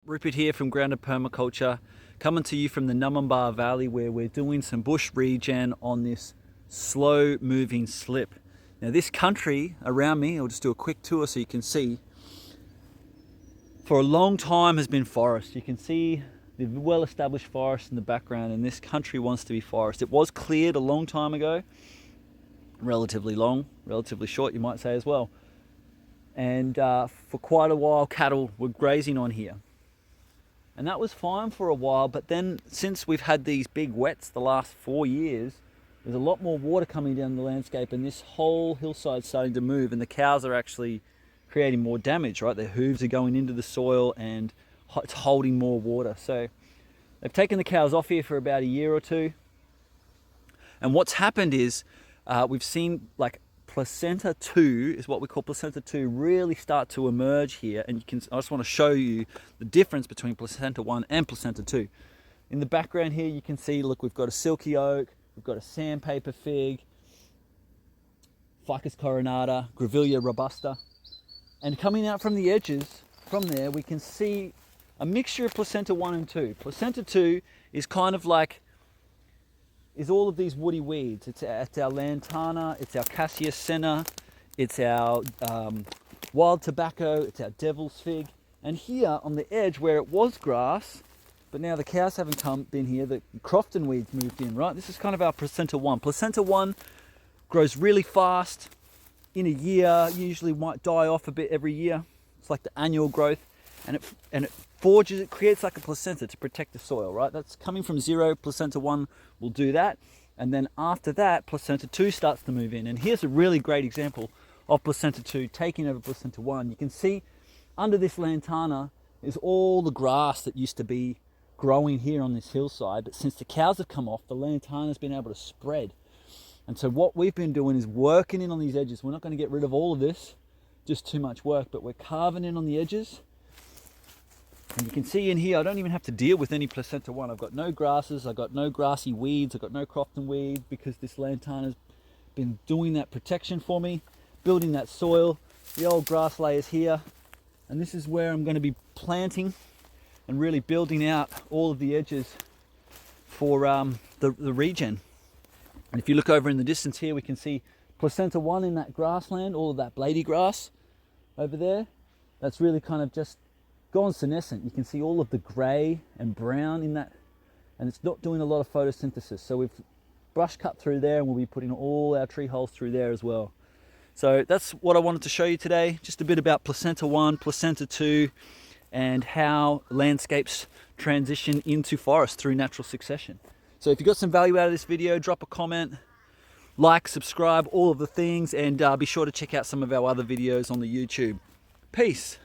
Rupert here from Grounded Permaculture, coming to you from the Numinbah Valley, where we're doing some bush regen on this slow moving slip. Now this country around me, I'll just do a quick tour so you can see, for a long time has been forest. You can see the well-established forest in the background, and this country wants to be forest. It was cleared a long time ago, relatively long, relatively short you might say as well. And for quite a while cattle were grazing on here. And that was fine for a while, but then since we've had these big wets the last 4 years, there's a lot more water coming down the landscape, and this whole hillside's starting to move, and the cows are actually creating more damage, right? Their hooves are going into the soil and it's holding more water. So they've taken the cows off here for about a year or two. And what's happened is we've seen like Placenta 2 is what we call Placenta 2 really start to emerge here, and I just want to show you the difference between Placenta 1 and Placenta 2. In the background here you can see, look, we've got a silky oak, we've got a sandpaper fig, Ficus coronata, Grevillea robusta, and coming out from the edges from there we can see a mixture of Placenta 1 and 2. Placenta 2 is kind of like all of these woody weeds. It's our lantana, it's our cassia senna, it's our wild tobacco, it's our devil's fig. And here on the edge where it was grass, but now the cows haven't been here, the crofton weeds moved in, right? This is kind of our Placenta 1. Placenta 1 grows really fast in a year, usually might die off a bit every year. It's like the annual growth, and it creates like a placenta to protect the soil, right? That's coming from zero. Placenta 1 will do that, and then after that Placenta 2 starts to move in. And here's a really great example of Placenta 2 taking over Placenta 1. You can see under this lantana is all the grass that used to be growing here on this hillside, but since the cows have come off, the lantana has been able to spread. And so what we've been doing is working in on these edges. We're not going to get rid of all of this, just too much work, but we're carving in on the edges. And you can see in here, I don't even have to deal with any Placenta 1. I've got no grasses, I've got no grassy weeds, I've got no crofton weeds, because this lantana's been doing that protection for me, building that soil. The old grass layers here, and this is where I'm going to be planting and really building out all of the edges for the regen. And if you look over in the distance here, we can see Placenta 1 in that grassland, all of that blady grass over there. That's really kind of just gone senescent. You can see all of the grey and brown in that, and it's not doing a lot of photosynthesis. So we've brush cut through there, and we'll be putting all our tree holes through there as well. So that's what I wanted to show you today, just a bit about Placenta 1, Placenta 2, and how landscapes transition into forest through natural succession. So if you got some value out of this video, drop a comment, like, subscribe, all of the things, and be sure to check out some of our other videos on the YouTube. Peace.